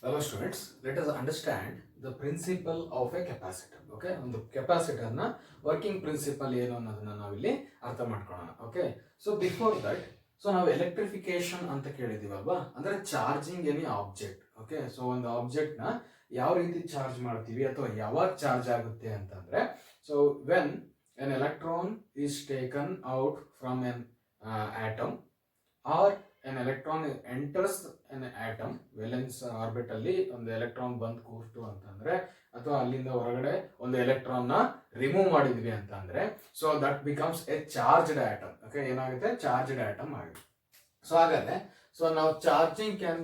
Hello students, let us understand the principle of a capacitor. Okay, ಒಂದು capacitor ನ working principal ಏನು ಅನ್ನೋದನ್ನ ನಾವಿಲ್ಲಿ ಅರ್ಥ ಮಾಡ್ಕೊಳ್ಳೋಣ. Okay, so before that, so ನಾವು ಎಲೆಕ್ಟ್ರಿಫಿಕೇಶನ್ ಅಂತ ಕೇಳಿದೀವಲ್ವಾ, ಅಂದ್ರೆ charging any object. Okay, so ಒಂದು ಆಬ್ಜೆಕ್ಟ್ ನ ಯಾವ ರೀತಿ ಚಾರ್ಜ್ ಮಾಡ್ತೀವಿ ಅಥವಾ ಯಾವಾಗ ಚಾರ್ಜ್ ಆಗುತ್ತೆ ಅಂತಂದ್ರೆ, so when an electron is taken out from an atom, or an electron enters an atom, valence orbit ಅಲ್ಲಿ ಒಂದು ಎಲೆಕ್ಟ್ರಾನ್ ಬಂದ್ ಕೂರ್ತು ಅಂತಂದ್ರೆ, ಅಥವಾ ಅಲ್ಲಿಂದ ಹೊರಗಡೆ ಒಂದು ಎಲೆಕ್ಟ್ರಾನ್ ನ ರಿಮೂವ್ ಮಾಡಿದ್ವಿ ಅಂತಂದ್ರೆ, so that becomes a charged atom. Okay, ಏನಾಗುತ್ತೆ? ಚಾರ್ಜ್ಡ್ ಆಟಮ್ ಆಗುತ್ತೆ. ಸೊ ಹಾಗಾದ್ರೆ, ಸೊ ನಾವು charging can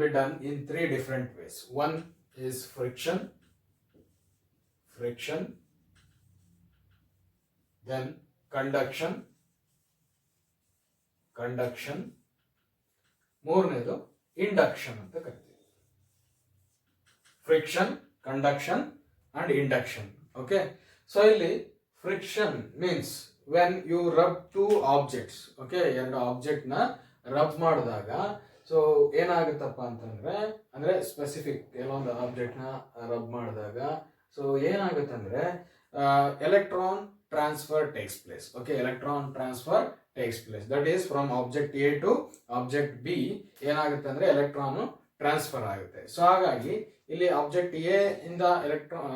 be done in 3 different ways. One is friction, then conduction, ಮೂರನೇದು ಇಂಡಕ್ಷನ್ ಅಂತ ಕರಿತೀವಿ. Friction, conduction and induction. Okay, so ಇಲ್ಲಿ friction means when you rub two objects. Okay, ಎರಡು object ನ rub ಮಾಡಿದಾಗ so ಏನಾಗುತ್ತಪ್ಪ ಅಂತಂದ್ರೆ, ಅಂದ್ರೆ ಸ್ಪೆಸಿಫಿಕ್ ಕೆಲವೊಂದು ಆಬ್ಜೆಕ್ಟ್ ನ ರಬ್ ಮಾಡಿದಾಗ ಸೊ ಏನಾಗುತ್ತಂದ್ರೆ, electron transfer takes place. Okay, electron transfer takes place, that is from object A to object B. ಏನಾಗುತ್ತೆ ಅಂದ್ರೆ ಎಲೆಕ್ಟ್ರಾನ್ ಟ್ರಾನ್ಸ್ಫರ್ ಆಗುತ್ತೆ. ಸೊ ಹಾಗಾಗಿ ಇಲ್ಲಿ ಆಬ್ಜೆಕ್ಟ್ ಎ ಇಂದ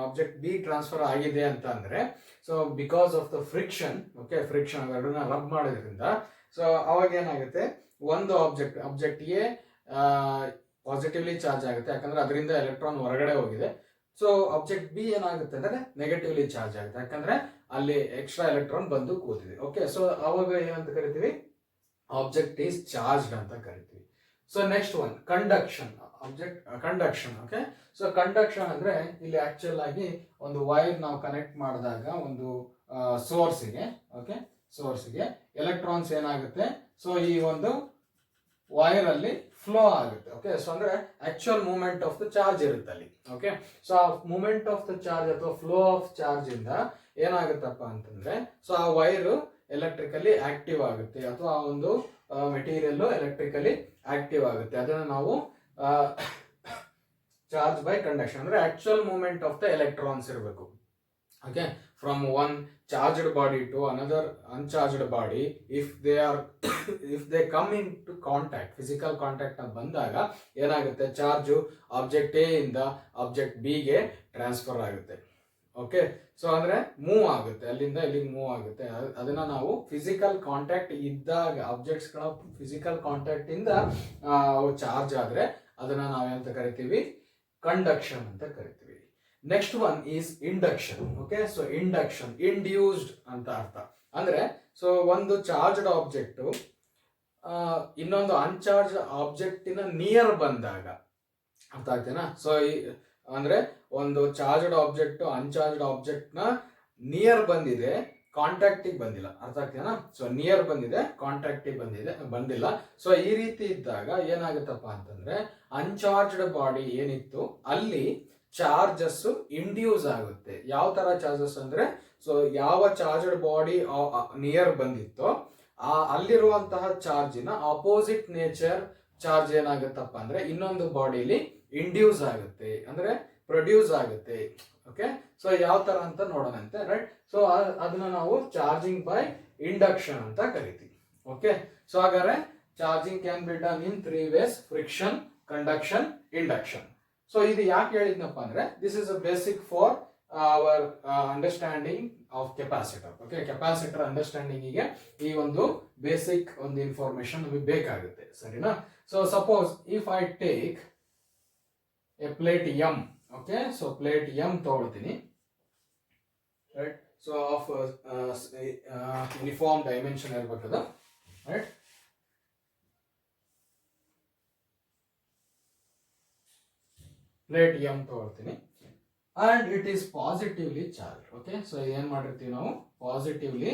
ಆಬ್ಜೆಕ್ಟ್ ಬಿ ಟ್ರಾನ್ಸ್ಫರ್ ಆಗಿದೆ ಅಂತ ಅಂದ್ರೆ, so because of the friction. Okay, friction ಎರಡನ್ನ ರಬ್ ಮಾಡೋದ್ರಿಂದ ಸೊ ಅವಾಗ ಏನಾಗುತ್ತೆ, ಒಂದು ಆಬ್ಜೆಕ್ಟ್ ಎ ಪಾಸಿಟಿವ್ಲಿ ಚಾರ್ಜ್ ಆಗುತ್ತೆ, ಯಾಕಂದ್ರೆ ಅದರಿಂದ ಎಲೆಕ್ಟ್ರಾನ್ ಹೊರಗಡೆ ಹೋಗಿದೆ. ಸೊ ಆಬ್ಜೆಕ್ಟ್ ಬಿ ಏನಾಗುತ್ತೆ ಅಂದ್ರೆ ನೆಗೆಟಿವ್ಲಿ ಚಾರ್ಜ್ ಆಗುತ್ತೆ, ಯಾಕಂದ್ರೆ ಅಲ್ಲಿ ಎಕ್ಸ್ಟ್ರಾ ಎಲೆಕ್ಟ್ರಾನ್ ಬಂದು ಕೂತಿದೆ. ಓಕೆ, ಸೊ ಅವಾಗ ಏನಂತ ಕರಿತೀವಿ? ಆಬ್ಜೆಕ್ಟ್ ಈಸ್ ಚಾರ್ಜ್ಡ್ ಅಂತ ಕರಿತೀವಿ. So next one conduction. Conduction. Okay, so conduction ಅಂದ್ರೆ ಇಲ್ಲಿ ಆಕ್ಚುಯಲ್ ಆಗಿ ಒಂದು ವೈರ್ ನಾವು ಕನೆಕ್ಟ್ ಮಾಡಿದಾಗ ಒಂದು ಸೋರ್ಸ್ಗೆ, ಓಕೆ, ಸೋರ್ಸ್ಗೆ ಎಲೆಕ್ಟ್ರಾನ್ಸ್ ಏನಾಗುತ್ತೆ, ಸೊ ಈ ಒಂದು ವೈರ್ ಅಲ್ಲಿ ಫ್ಲೋ ಆಗುತ್ತೆ. ಓಕೆ, ಸೊ ಅಂದ್ರೆ actual movement of the charge ಇರುತ್ತೆ ಅಲ್ಲಿ. ಓಕೆ, ಸೊ ಆ ಮೂವ್ಮೆಂಟ್ ಆಫ್ ದ ಚಾರ್ಜ್ ಅಥವಾ ಫ್ಲೋ ಆಫ್ ಚಾರ್ಜ್ ಇಂದ ಏನಾಗುತ್ತಪ್ಪ ಅಂತಂದ್ರೆ, ಸೊ ಆ ವೈರ್ ಎಲೆಕ್ಟ್ರಿಕಲಿ ಆಕ್ಟಿವ್ ಆಗುತ್ತೆ, ಅಥವಾ ಆ ಒಂದು ಮೆಟೀರಿಯಲ್ ಎಲೆಕ್ಟ್ರಿಕಲಿ ಆಕ್ಟಿವ್ ಆಗುತ್ತೆ. ಅದನ್ನ ನಾವು ಚಾರ್ಜ್ ಬೈ ಕಂಡಕ್ಷನ್ ಅಂದ್ರೆ actual movement of the electrons ಇರಬೇಕು. Okay, from one charged body to another uncharged body, if they come into contact, physical contact ಬಂದಾಗ ಏನಾಗುತ್ತೆ, ಚಾರ್ಜ್ ಆಬ್ಜೆಕ್ಟ್ ಎ ಇಂದ ಆಬ್ಜೆಕ್ಟ್ ಬಿ ಗೆ transfer ಆಗುತ್ತೆ. ಓಕೆ, ಸೊ ಅಂದ್ರೆ move ಆಗುತ್ತೆ, ಅಲ್ಲಿಂದ ಇಲ್ಲಿಗೆ ಮೂವ್ ಆಗುತ್ತೆ. ಅದನ್ನ ನಾವು ಫಿಸಿಕಲ್ ಕಾಂಟ್ಯಾಕ್ಟ್ ಇದ್ದಾಗ, ಆಬ್ಜೆಕ್ಟ್ಸ್ ಗಳ ಫಿಸಿಕಲ್ ಕಾಂಟ್ಯಾಕ್ಟ್ ಇಂದ ಚಾರ್ಜ್ ಆದ್ರೆ ಅದನ್ನ ನಾವೇನಂತ ಕರಿತೀವಿ? ಕಂಡಕ್ಷನ್ ಅಂತ ಕರಿತೀವಿ. Next one is induction. Okay, so induction induced ಅಂತ ಅರ್ಥ. ಅಂದ್ರೆ ಸೊ ಒಂದು ಚಾರ್ಜ್ಡ್ ಆಬ್ಜೆಕ್ಟ್ ಇನ್ನೊಂದು ಅನ್ಚಾರ್ಜ್ ಆಬ್ಜೆಕ್ಟಿನ ನಿಯರ್ ಬಂದಾಗ, ಅರ್ಥ ಆಗ್ತೇನಾ? ಸೊ ಅಂದ್ರೆ ಒಂದು ಚಾರ್ಜ್ಡ್ ಆಬ್ಜೆಕ್ಟ್ ಅನ್ಚಾರ್ಜ್ಡ್ ಆಬ್ಜೆಕ್ಟ್ ನ ನಿಯರ್ ಬಂದಿದೆ, ಕಾಂಟ್ಯಾಕ್ಟಿಗೆ ಬಂದಿಲ್ಲ. ಅರ್ಥ ಆಗ್ತೇನಾ? ಸೊ ನಿಯರ್ ಬಂದಿದೆ, ಕಾಂಟ್ಯಾಕ್ಟಿಗೆ ಬಂದಿಲ್ಲ. ಸೊ ಈ ರೀತಿ ಇದ್ದಾಗ ಏನಾಗುತ್ತಪ್ಪ ಅಂತಂದ್ರೆ, ಅನ್ಚಾರ್ಜ್ಡ್ ಬಾಡಿ ಏನಿತ್ತು ಅಲ್ಲಿ ಚಾರ್ಜಸ್ ಇಂಡ್ಯೂಸ್ ಆಗುತ್ತೆ. ಯಾವ ತರ ಚಾರ್ಜಸ್ ಅಂದ್ರೆ, ಸೊ ಯಾವ ಚಾರ್ಜ್ಡ್ ಬಾಡಿ ನಿಯರ್ ಬಂದಿತ್ತೋ ಅಲ್ಲಿರುವಂತಹ ಚಾರ್ಜಿನ ಅಪೋಸಿಟ್ ನೇಚರ್ ಚಾರ್ಜ್ ಏನಾಗುತ್ತಪ್ಪ ಅಂದ್ರೆ ಇನ್ನೊಂದು ಬಾಡಿಲಿ ಇಂಡ್ಯೂಸ್ ಆಗುತ್ತೆ, ಅಂದ್ರೆ ಪ್ರೊಡ್ಯೂಸ್ ಆಗುತ್ತೆ. ಓಕೆ, ಸೊ ಯಾವ ತರ ಅಂತ ನೋಡೋಣಂತೆ, ರೈಟ್? ಸೊ ಅದನ್ನ ನಾವು ಚಾರ್ಜಿಂಗ್ ಬೈ ಇಂಡಕ್ಷನ್ ಅಂತ ಕರಿತೀವಿ. ಓಕೆ, ಸೊ ಹಾಗಾದ್ರೆ charging can be done in 3 ways: friction, conduction, induction. So ಇದು ಯಾಕೆ ಹೇಳಿದ್ನಪ್ಪ ಅಂದ್ರೆ, this is a basic for our understanding of capacitor. Okay, capacitor understanding ಗೆ ಈ ಒಂದು ಬೇಸಿಕ್ ಒಂದು ಇನ್ಫಾರ್ಮೇಶನ್ ನಮಗೆ ಬೇಕಾಗುತ್ತೆ, ಸರಿನಾ? So suppose if I take a plate M. Okay, so plate M ತಗೊಳ್ತೀನಿ, right? So of uniform dimension ಇರ್ಬೇಕದ, right? Plate M ತಗೊಳ್ತೀನಿ and it is positively charge. Okay, so ಏನ್ ಮಾಡಿರ್ತೀವಿ ನಾವು? ಪಾಸಿಟಿವ್ಲಿ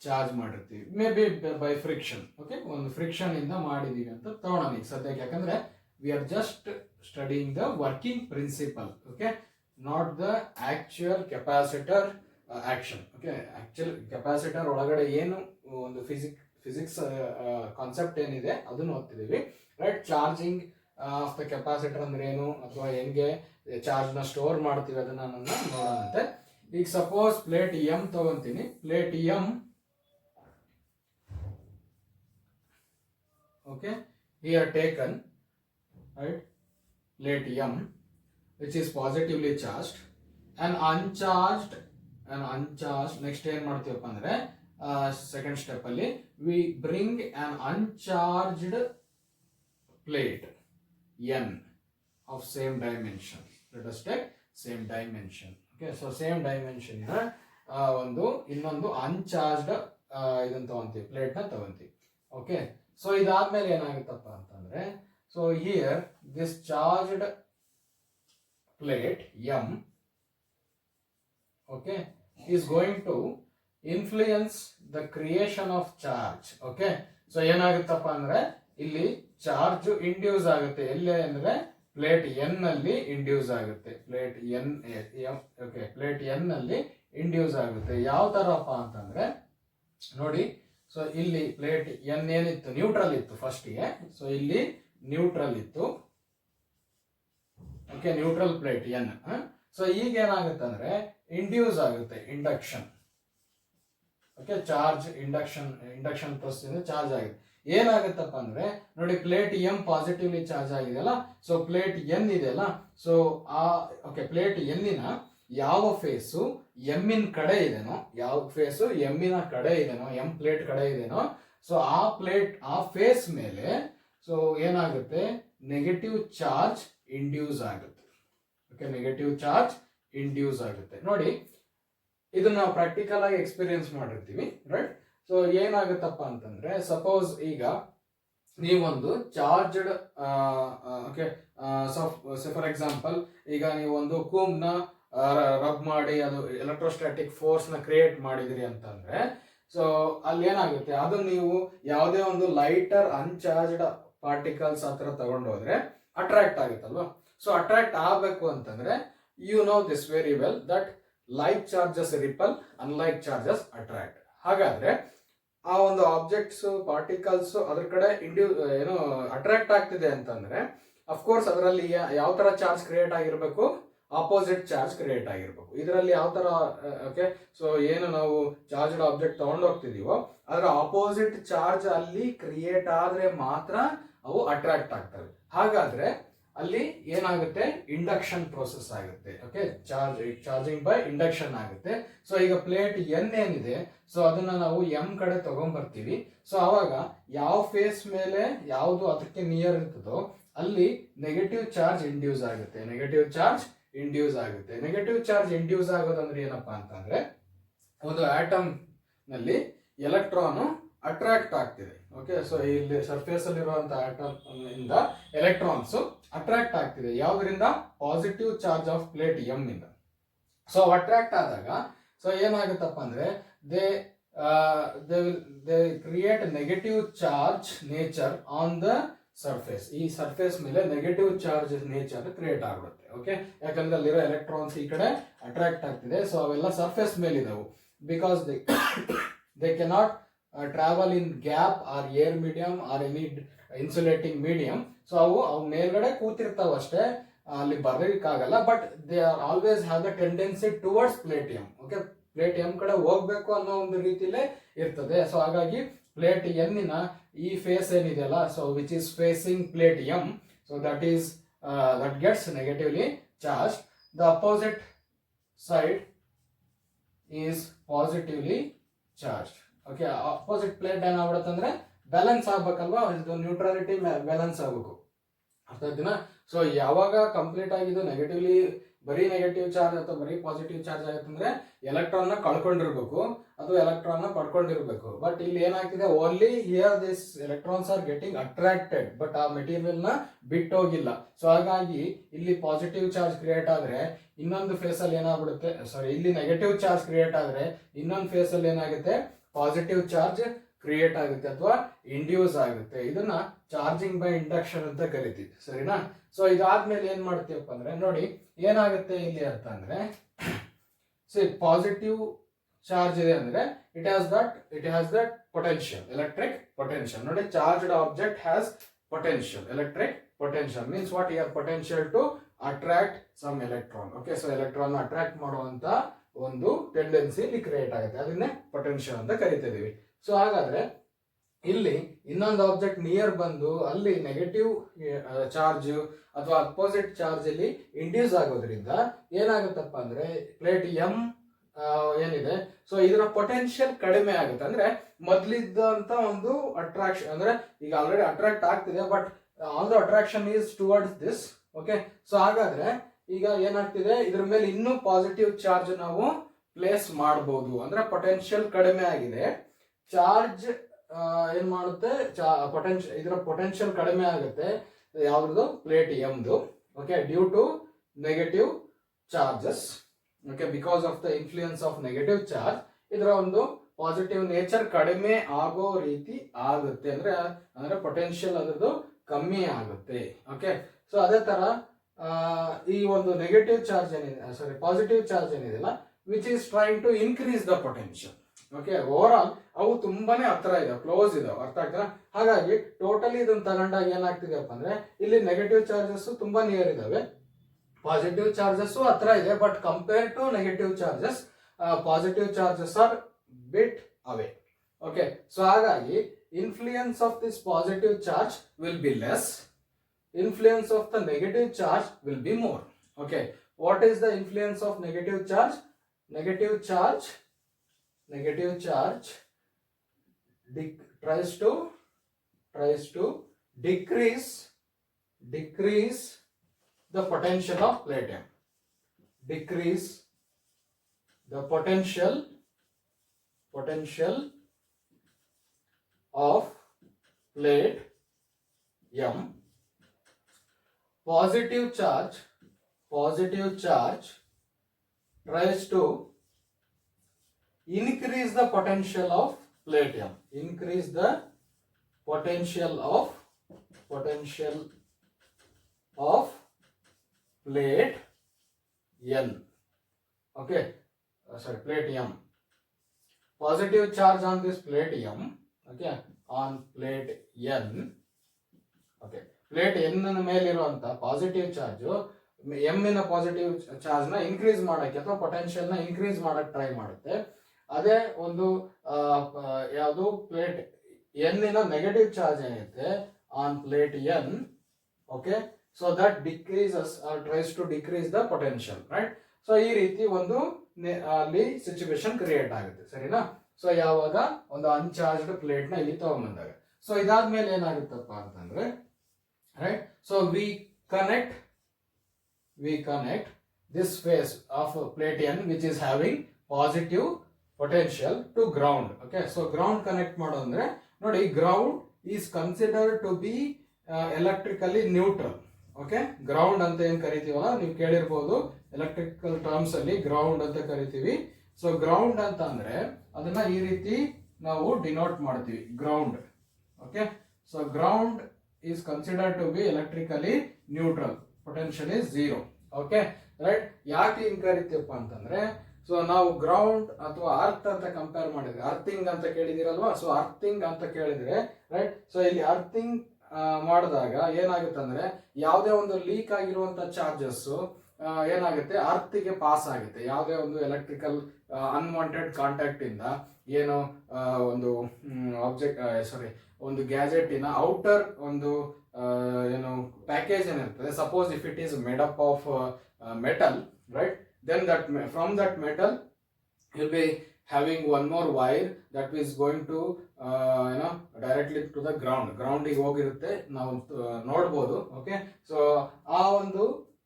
ಚಾರ್ಜ್ ಮಾಡಿರ್ತೀವಿ, maybe by friction. Okay, ಒಂದು friction ಇಂದ ಮಾಡಿದೀವಿ ಅಂತ ತಗೊಳ್ಳೋಣ ಈಗ ಸದ್ಯಕ್ಕೆ, ಯಾಕಂದ್ರೆ we are just studying the working principle. Okay, not the actual capacitor action. Okay, actual capacitor ಒಳಗಡೆ ಏನು ಒಂದು ಫಿಸಿಕ್ಸ್ ಕಾನ್ಸೆಪ್ಟ್ ಏನಿದೆ ಅದನ್ನು ಓದ್ತಿದ್ದೀವಿ, right. Charging of the capacitor ಅಂದ್ರೆ ಏನು, ಅಥವಾ ಹೆಂಗೆ ಚಾರ್ಜ್ ನ ಸ್ಟೋರ್ ಮಾಡ್ತೀವಿ ಅದನ್ನ ನೋಡೋಣಂತೆ. ಈಗ ಸಪೋಸ್ ಪ್ಲೇಟ್ ಎಂ ತಗೊಂತೀನಿ. Plate M, okay, here taken, right, plate M which is positively charged and uncharged, next ಏನ್ ಮಾಡ್ತೀವಪ್ಪ ಅಂದ್ರೆ ಸೆಕೆಂಡ್ ಸ್ಟೆಪ್ ಅಲ್ಲಿ we bring an uncharged plate N of same dimension. Let us take same dimension. Okay, so same dimension ಒಂದು ಇನ್ನೊಂದು uncharged ಇದನ್ನ ತಗೊಂತೀವಿ, plate ನ ತಗೊಂತೀವಿ. Okay, so ಇದಾದ್ಮೇಲೆ ಏನಾಗುತ್ತಪ್ಪ ಅಂತಂದ್ರೆ, so here this charged plate M, okay, is going to influence the creation of charge. Okay, so ಏನಾಗುತ್ತಪ್ಪ ಅಂದ್ರೆ ಇಲ್ಲಿ ಚಾರ್ಜ್ ಇಂಡ್ಯೂಸ್ ಆಗುತ್ತೆ. ಎಲ್ಲಿ ಅಂದ್ರೆ ಪ್ಲೇಟ್ ಎನ್ ನಲ್ಲಿ ಇಂಡ್ಯೂಸ್ ಆಗುತ್ತೆ. Plate N, okay, plate N ನಲ್ಲಿ ಇಂಡ್ಯೂಸ್ ಆಗುತ್ತೆ. ಯಾವ ತರಪ್ಪ ಅಂತಂದ್ರೆ ನೋಡಿ, ಸೊ ಇಲ್ಲಿ ಪ್ಲೇಟ್ ಎನ್ ಏನಿತ್ತು, ನ್ಯೂಟ್ರಲ್ ಇತ್ತು ಫಸ್ಟ್ಗೆ. ಸೊ ಇಲ್ಲಿ ನ್ಯೂಟ್ರಲ್ ಇತ್ತು, okay, neutral plate N. So ಈಗ ಏನಾಗುತ್ತೆ ಅಂದ್ರೆ ಇಂಡ್ಯೂಸ್ ಆಗುತ್ತೆ, induction. Okay, charge induction process charge ಆಗುತ್ತೆ. ಏನಾಗುತ್ತಪ್ಪ ಅಂದ್ರೆ ನೋಡಿ, ಪ್ಲೇಟ್ ಎಂ ಪಾಸಿಟಿವ್ಲಿ ಚಾರ್ಜ್ ಆಗಿದೆಯಲ್ಲ, ಸೊ ಪ್ಲೇಟ್ ಎನ್ ಇದೆಯಲ್ಲ, ಸೊ ಓಕೆ, ಪ್ಲೇಟ್ ಎನ್ನಿನ ಯಾವ ಫೇಸು ಎಮ್ಮಿನ ಕಡೆ ಇದೆನೋ, ಯಾವ ಫೇಸು ಎಮ್ಮಿನ ಕಡೆ ಇದೆನೋ, ಎಂ ಪ್ಲೇಟ್ ಕಡೆ ಇದೆನೋ, ಸೊ ಆ ಫೇಸ್ ಮೇಲೆ ಸೊ ಏನಾಗುತ್ತೆ, ನೆಗೆಟಿವ್ ಚಾರ್ಜ್ ಇಂಡ್ಯೂಸ್ ಆಗುತ್ತೆ. ಓಕೆ, ನೆಗೆಟಿವ್ ಚಾರ್ಜ್ ಇಂಡ್ಯೂಸ್ ಆಗುತ್ತೆ. ನೋಡಿ, ಇದನ್ನ ನಾವು ಪ್ರಾಕ್ಟಿಕಲ್ ಆಗಿ ಎಕ್ಸ್ಪೀರಿಯನ್ಸ್ ಮಾಡಿರ್ತೀವಿ, ರೈಟ್. ಸೊ ಏನಾಗುತ್ತಪ್ಪ ಅಂತಂದ್ರೆ, ಸಪೋಸ್ ಈಗ ನೀವೊಂದು ಚಾರ್ಜ್ಡ್, ಓಕೆ, ಫಾರ್ ಎಕ್ಸಾಂಪಲ್ ಈಗ ನೀವೊಂದು ಕೂಮ್ನ ರಬ್ ಮಾಡಿ ಅದು ಎಲೆಕ್ಟ್ರೋಸ್ಟಾಟಿಕ್ ಫೋರ್ಸ್ ನ ಕ್ರಿಯೇಟ್ ಮಾಡಿದ್ರಿ ಅಂತಂದ್ರೆ, ಸೊ ಅಲ್ಲಿ ಏನಾಗುತ್ತೆ, ಅದು ನೀವು ಯಾವುದೇ ಒಂದು ಲೈಟರ್ ಅನ್ಚಾರ್ಜ್ಡ್ ಪಾರ್ಟಿಕಲ್ಸ್ ಹತ್ರ ತಗೊಂಡೋದ್ರೆ ಅಟ್ರಾಕ್ಟ್ ಆಗುತ್ತಲ್ವಾ. ಸೊ ಅಟ್ರಾಕ್ಟ್ ಆಗಬೇಕು ಅಂತಂದ್ರೆ, you know this very well that like charges repel, unlike charges attract. ಹಾಗಾದ್ರೆ ಆ ಒಂದು ಆಬ್ಜೆಕ್ಟ್ಸ್, ಪಾರ್ಟಿಕಲ್ಸ್ ಅದ್ರ ಕಡೆ ಏನು ಅಟ್ರಾಕ್ಟ್ ಆಗ್ತಿದೆ ಅಂತಂದ್ರೆ, ಅಫ್ಕೋರ್ಸ್ ಅದರಲ್ಲಿ ಯಾವ ತರ ಚಾರ್ಜ್ ಕ್ರಿಯೇಟ್ ಆಗಿರ್ಬೇಕು, ಆಪೋಸಿಟ್ ಚಾರ್ಜ್ ಕ್ರಿಯೇಟ್ ಆಗಿರ್ಬೇಕು. ಇದರಲ್ಲಿ ಯಾವ ತರ, ಓಕೆ, ಸೊ ಏನು ನಾವು ಚಾರ್ಜ್ಡ್ ಆಬ್ಜೆಕ್ಟ್ ತಗೊಂಡೋಗ್ತಿದೀವೋ ಅದರ ಆಪೋಸಿಟ್ ಚಾರ್ಜ್ ಅಲ್ಲಿ ಕ್ರಿಯೇಟ್ ಆದ್ರೆ ಮಾತ್ರ ಅವು ಅಟ್ರಾಕ್ಟ್ ಆಗ್ತವೆ. ಹಾಗಾದ್ರೆ ಅಲ್ಲಿ ಏನಾಗುತ್ತೆ, ಇಂಡಕ್ಷನ್ ಪ್ರೋಸೆಸ್ ಆಗುತ್ತೆ. ಓಕೆ, ಚಾರ್ಜಿಂಗ್ ಬೈ ಇಂಡಕ್ಷನ್ ಆಗುತ್ತೆ. ಸೊ ಈಗ ಪ್ಲೇಟ್ ಎನ್ ಏನಿದೆ, ಸೊ ಅದನ್ನ ನಾವು ಎಂ ಕಡೆ ತಗೊಂಡ್ಬರ್ತೀವಿ. ಸೊ ಅವಾಗ ಯಾವ ಫೇಸ್ ಮೇಲೆ ಯಾವುದು ಅದಕ್ಕೆ ನಿಯರ್ ಇರ್ತದೋ ಅಲ್ಲಿ ನೆಗೆಟಿವ್ ಚಾರ್ಜ್ ಇಂಡ್ಯೂಸ್ ಆಗುತ್ತೆ. ನೆಗೆಟಿವ್ ಚಾರ್ಜ್ ಇಂಡ್ಯೂಸ್ ಆಗೋದಂದ್ರೆ ಏನಪ್ಪಾ ಅಂತಂದ್ರೆ, ಒಂದು ಆಟಮ್ ನಲ್ಲಿ ಎಲೆಕ್ಟ್ರಾನ್ ಅಟ್ರಾಕ್ಟ್ ಆಗ್ತಿದೆ. ಓಕೆ, ಸೊ ಇಲ್ಲಿ ಸರ್ಫೇಸ್ ಅಲ್ಲಿ ಇರುವಂತಹ ಆಟಮ್ ಇಂದ ಎಲೆಕ್ಟ್ರಾನ್ಸ್ ಅಟ್ರಾಕ್ಟ್ ಆಗ್ತಿದೆ. ಯಾವ್ದ್ರಿಂದ, positive charge of plate M ಇಂದ. ಸೊ ಅಟ್ರಾಕ್ಟ್ ಆದಾಗ ಸೊ ಏನಾಗುತ್ತಪ್ಪ ಅಂದ್ರೆ, they create negative charge nature on the surface. ಈ ಸರ್ಫೇಸ್ ಮೇಲೆ ನೆಗೆಟಿವ್ ಚಾರ್ಜ್ ನೇಚರ್ ಕ್ರಿಯೇಟ್ ಆಗ್ಬಿಡುತ್ತೆ. ಓಕೆ, ಯಾಕಂದ್ರೆ ಅಲ್ಲಿರೋ ಎಲೆಕ್ಟ್ರಾನ್ಸ್ ಈ ಕಡೆ ಅಟ್ರಾಕ್ಟ್ ಆಗ್ತಿದೆ. ಸೊ ಅವೆಲ್ಲ ಸರ್ಫೇಸ್ ಮೇಲೆ ಇದಾವು. Because they cannot travel in gap or air medium or any insulating medium. So ಅವು ಮೇಲ್ಗಡೆ ಕೂತಿರ್ತಾವ ಅಷ್ಟೇ, ಅಲ್ಲಿ ಬರಲಿಕ್ಕಾಗಲ್ಲ. But they are always have the tendency towards plate M. Okay, plate M ಕಡೆ ಹೋಗ್ಬೇಕು ಅನ್ನೋ ಒಂದು ರೀತಿಲೇ ಇರ್ತದೆ. ಸೊ ಹಾಗಾಗಿ ಪ್ಲೇಟ್ ಎನ್ನಿನ ಈ ಫೇಸ್ ಏನಿದೆಯಲ್ಲ, so which is facing plate M, so that gets negatively charged. The opposite side is positively charged. Okay, opposite plate ಏನಾಗ್ಬಿಡುತ್ತೆ ಅಂದ್ರೆ ಬ್ಯಾಲೆನ್ಸ್ ಆಗ್ಬೇಕಲ್ವಾ, ಇದು ನ್ಯೂಟ್ರಾಲಿಟಿ ಬ್ಯಾಲೆನ್ಸ್ ಆಗ್ಬೇಕು. ಅರ್ಥ ಆಯ್ತಿನ? ಸೊ ಯಾವಾಗ ಕಂಪ್ಲೀಟ್ ಆಗಿದ್ದು ನೆಗೆಟಿವ್ಲಿ ಬರೀ ನೆಗೆಟಿವ್ ಚಾರ್ಜ್ ಅಥವಾ ಬರೀ ಪಾಸಿಟಿವ್ ಚಾರ್ಜ್ ಆಗುತ್ತೆ ಅಂದ್ರೆ ಎಲೆಕ್ಟ್ರಾನ್ ನ ಕಳ್ಕೊಂಡಿರ್ಬೇಕು ಅಥವಾ ಎಲೆಕ್ಟ್ರಾನ್ ನ ಪಡ್ಕೊಂಡಿರ್ಬೇಕು. ಬಟ್ ಇಲ್ಲಿ ಏನಾಗ್ತಿದೆ, only here this electrons are getting attracted, but ಆ ಮೆಟೀರಿಯಲ್ ನ ಬಿಟ್ಟೋಗಿಲ್ಲ. ಸೊ ಹಾಗಾಗಿ ಇಲ್ಲಿ ಪಾಸಿಟಿವ್ ಚಾರ್ಜ್ ಕ್ರಿಯೇಟ್ ಆದ್ರೆ ಇನ್ನೊಂದು ಫೇಸ್ ಅಲ್ಲಿ ಏನಾಗ್ಬಿಡುತ್ತೆ, ಸಾರಿ, ಇಲ್ಲಿ ನೆಗೆಟಿವ್ ಚಾರ್ಜ್ ಕ್ರಿಯೇಟ್ ಆದ್ರೆ ಇನ್ನೊಂದು ಫೇಸ್ ಅಲ್ಲಿ ಏನಾಗುತ್ತೆ, ಪಾಸಿಟಿವ್ ಚಾರ್ಜ್ ಕ್ರಿಯೇಟ್ ಆಗುತ್ತೆ ಅಥವಾ ಇಂಡ್ಯೂಸ್ ಆಗುತ್ತೆ. ಇದನ್ನ ಚಾರ್ಜಿಂಗ್ ಬೈ ಇಂಡಕ್ಷನ್ ಅಂತ ಕರಿತೀವಿ, ಸರಿನಾ? ಸೊ ಇದಾದ್ಮೇಲೆ ಏನ್ ಮಾಡ್ತೀವಪ್ಪ ಅಂದ್ರೆ, ನೋಡಿ ಏನಾಗುತ್ತೆ ಇಲ್ಲಿ ಅಂತ ಅಂದ್ರೆ, ಪಾಸಿಟಿವ್ ಚಾರ್ಜ್ ಇದೆ ಅಂದ್ರೆ it has that potential, electric potential. ನೋಡಿ, charged object has potential, electric potential means what? Here potential to attract some electron. Okay, so electron attract ಮಾಡುವಂತ ಒಂದು ಟೆಂಡೆನ್ಸಿ ಇಲ್ಲಿ ಕ್ರಿಯೇಟ್ ಆಗುತ್ತೆ, ಅದನ್ನೇ ಪೊಟೆನ್ಶಿಯಲ್ ಅಂತ ಕರಿತಿದೀವಿ. ಸೊ ಹಾಗಾದ್ರೆ ಇಲ್ಲಿ ಇನ್ನೊಂದು ಆಬ್ಜೆಕ್ಟ್ ನಿಯರ್ ಬಂದು ಅಲ್ಲಿ ನೆಗೆಟಿವ್ ಚಾರ್ಜ್ ಅಥವಾ ಅಪೋಸಿಟ್ ಚಾರ್ಜ್ ಅಲ್ಲಿ ಇಂಡ್ಯೂಸ್ ಆಗೋದ್ರಿಂದ ಏನಾಗುತ್ತಪ್ಪ ಅಂದ್ರೆ ಪ್ಲೇಟ್ ಎಂ ಏನಿದೆ, ಸೊ ಇದರ ಪೊಟೆನ್ಶಿಯಲ್ ಕಡಿಮೆ ಆಗುತ್ತೆ. ಅಂದ್ರೆ ಮೊದ್ಲಿದ್ದಂತ ಒಂದು ಅಟ್ರಾಕ್ಷನ್, ಅಂದ್ರೆ ಈಗ ಆಲ್ರೆಡಿ ಅಟ್ರಾಕ್ಟ್ ಆಗ್ತಿದೆ, but all the attraction is towards this. Okay, so ಹಾಗಾದ್ರೆ ಈಗ ಏನಾಗ್ತಿದೆ, ಇದ್ರ ಮೇಲೆ ಇನ್ನೂ ಪಾಸಿಟಿವ್ ಚಾರ್ಜ್ ನಾವು ಪ್ಲೇಸ್ ಮಾಡಬಹುದು. ಅಂದ್ರೆ ಪೊಟೆನ್ಶಿಯಲ್ ಕಡಿಮೆ ಆಗಿದೆ, ಚಾರ್ಜ್ ಏನ್ ಮಾಡುತ್ತೆ, ಇದರ ಪೊಟೆನ್ಶಿಯಲ್ ಕಡಿಮೆ ಆಗುತ್ತೆ ಯಾವ್ದು, ಪ್ಲೇಟ್ ಎಮ್ದು. Okay, due to negative charges. Okay, because of the influence of negative charge ಇದರ ಒಂದು ಪಾಸಿಟಿವ್ ನೇಚರ್ ಕಡಿಮೆ ಆಗೋ ರೀತಿ ಆಗುತ್ತೆ. ಅಂದ್ರೆ ಪೊಟೆನ್ಶಿಯಲ್ ಅದರದ್ದು ಕಮ್ಮಿ ಆಗುತ್ತೆ. ಓಕೆ, ಸೊ ಅದೇ ತರ ಈ ಒಂದು ನೆಗೆಟಿವ್ ಚಾರ್ಜ್ ಏನಿದೆ, ಪಾಸಿಟಿವ್ ಚಾರ್ಜ್ ಏನಿದೆಲ್ಲ, which is trying to increase the potential. Okay, overall ಅವು ತುಂಬಾನೇ ಹತ್ರ ಇದಾವೆ, ಕ್ಲೋಸ್ ಇದಾವೆ, ಅರ್ಥ ಆಗ್ತದ? ಹಾಗಾಗಿ ಟೋಟಲಿ ಇದನ್ನ ತಗೊಂಡಾಗ ಏನಾಗ್ತಿದೆಪ್ಪ ಅಂದ್ರೆ ಇಲ್ಲಿ ನೆಗೆಟಿವ್ ಚಾರ್ಜಸ್ ತುಂಬಾ ನಿಯರ್ ಇದಾವೆ, ಪಾಸಿಟಿವ್ ಚಾರ್ಜಸ್ ಹತ್ರ ಇದೆ, but compare to negative charges positive charges are bit away. Okay, so ಹಾಗಾಗಿ influence of this positive charge will be less, influence of the negative charge will be more. Okay, what is the influence of negative charge? Negative charge tries to decrease the potential of plate M. Decrease the potential of plate M. Positive charge tries to increase the potential of plate M. Increase the potential of plate N. Okay, plate M. Positive charge on this plate M. Okay, on plate N. Okay, plate N ಮೇಲಿರುವಂತ positive charge M ನ positive charge ನ increase ಮಾಡಕ್ಕೆ ಅಥವಾ potential ನ increase ಮಾಡಕ್ try ಮಾಡುತ್ತೆ. ಅದೇ ಒಂದು ಯಾವುದು ಪ್ಲೇಟ್ ಎನ್ ನ ನೆಗೆಟಿವ್ ಚಾರ್ಜ್ ಏನಿರುತ್ತೆ on plate N. Okay, so that decreases tries to decrease the potential, right? So ಈ ರೀತಿ ಒಂದು ಅಲ್ಲಿ ಸಿಚುವೇಶನ್ ಕ್ರಿಯೇಟ್ ಆಗುತ್ತೆ, ಸರಿನಾ? ಸೊ ಯಾವಾಗ ಒಂದು ಅನ್ಚಾರ್ಜ್ಡ್ ಪ್ಲೇಟ್ ನ ಇಲ್ಲಿ ತಗೊಂಡ್ಬಂದಾಗ, ಸೊ ಇದಾದ್ಮೇಲೆ ಏನಾಗುತ್ತಪ್ಪ ಅಂತಂದ್ರೆ, right, so we connect this phase of plate N which is having positive potential to ground. Okay, so ground connect ಮಾಡು ಅಂದ್ರೆ ನೋಡಿ, ground is considered to be electrically neutral. Okay, ground ಅಂತ ಏನ್ ಕರಿತೀವಲ್ಲ, ನೀವು ಕೇಳಿರ್ಬೋದು ಎಲೆಕ್ಟ್ರಿಕಲ್ ಟರ್ಮ್ಸ್ ಅಲ್ಲಿ ground ಅಂತ ಕರಿತೀವಿ. ಸೊ ಗ್ರೌಂಡ್ ಅಂತ ಅಂದ್ರೆ ಅದನ್ನ ಈ ರೀತಿ ನಾವು ಡಿನೋಟ್ ಮಾಡ್ತೀವಿ, ground. Okay, so ground is considered to be electrically neutral, potential is zero. Okay, right? ಯಾಕೆ ಹಿಂಗ್ ಕರಿತೀವಪ್ಪ ಅಂತಂದ್ರೆ, ಸೊ ನಾವು ಗ್ರೌಂಡ್ ಅಥವಾ ಅರ್ತ್ ಅಂತ ಕಂಪೇರ್ ಮಾಡಿದ್ರೆ, ಅರ್ಥಿಂಗ್ ಅಂತ ಕೇಳಿದಿರಲ್ವಾ? ಸೊ ಅರ್ಥಿಂಗ್ ಅಂತ ಕೇಳಿದ್ರೆ, ರೈಟ್? ಸೊ ಇಲ್ಲಿ ಅರ್ಥಿಂಗ್ ಮಾಡಿದಾಗ ಏನಾಗುತ್ತೆ ಅಂದ್ರೆ, ಯಾವುದೇ ಒಂದು ಲೀಕ್ ಆಗಿರುವಂತ ಚಾರ್ಜಸ್ ಏನಾಗುತ್ತೆ, ಅರ್ಥಿಗೆ ಪಾಸ್ ಆಗುತ್ತೆ. ಯಾವುದೇ ಒಂದು ಎಲೆಕ್ಟ್ರಿಕಲ್ ಅನ್ವಾಂಟೆಡ್ ಕಾಂಟ್ಯಾಕ್ಟ್ ಇಂದ ಏನು ಒಂದು ಆಬ್ಜೆಕ್ಟ್ ಒಂದು ಗ್ಯಾಜೆಟಿನ ಔಟರ್ ಒಂದು ಏನು ಪ್ಯಾಕೇಜ್ ಏನಿರ್ತದೆ, suppose if it is made up of metal, right? Then that from that metal will be having one more wire that is going to directly to the ಗ್ರೌಂಡಿಗೆ ಹೋಗಿರುತ್ತೆ, ನಾವು ನೋಡ್ಬೋದು. ಓಕೆ, ಸೊ ಆ ಒಂದು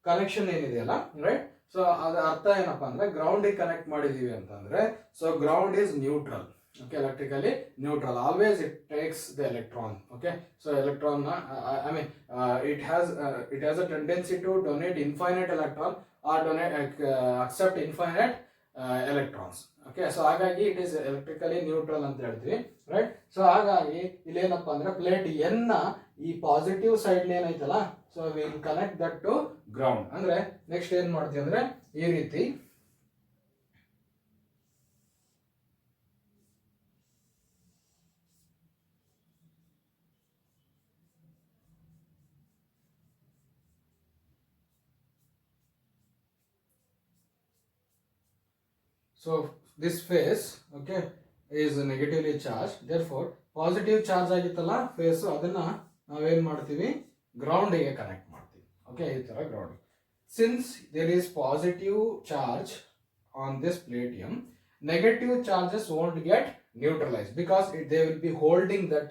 connection ಏನಿದೆಯಲ್ಲ, right? So ಅದ್ರ ಅರ್ಥ ಏನಪ್ಪಾ ಅಂದ್ರೆ, ಗ್ರೌಂಡಿಗೆ ಕನೆಕ್ಟ್ ಮಾಡಿದೀವಿ ಅಂತಂದ್ರೆ, so ground is neutral. Okay, electrically neutral, always it takes the electron. Okay, so electron it has a tendency to donate infinite electron or accept infinite electrons. Okay, so ಹಾಗಾಗಿ it is electrically neutral ಅಂತ ಹೇಳ್ತೀವಿ, right? So ಹಾಗಾಗಿ ಇಲ್ಲಿ ಏನಪ್ಪಾ ಅಂದ್ರೆ, plate N ನ ಈ positive side ಏನೈತಲ್ಲ, so will connect that to ground. ಅಂದ್ರೆ ನೆಕ್ಸ್ಟ್ ಏನ್ ಮಾಡ್ತೀವಿ ಅಂದ್ರೆ, ಈ ರೀತಿ so this face okay is negatively charge, therefore positive charge ಆಗಿತ್ತಲ್ಲ ಫೇಸ್, ಅದನ್ನ ನಾವೇನ್ ಮಾಡ್ತೀವಿ ಗ್ರೌಂಡಿಗೆ ಕನೆಕ್ಟ್ ಮಾಡ್ತೀವಿ. ಓಕೆ, ಈ ತರ ground. Since there is positive charge on this plate M, negative charges won't get neutralized because they will be holding that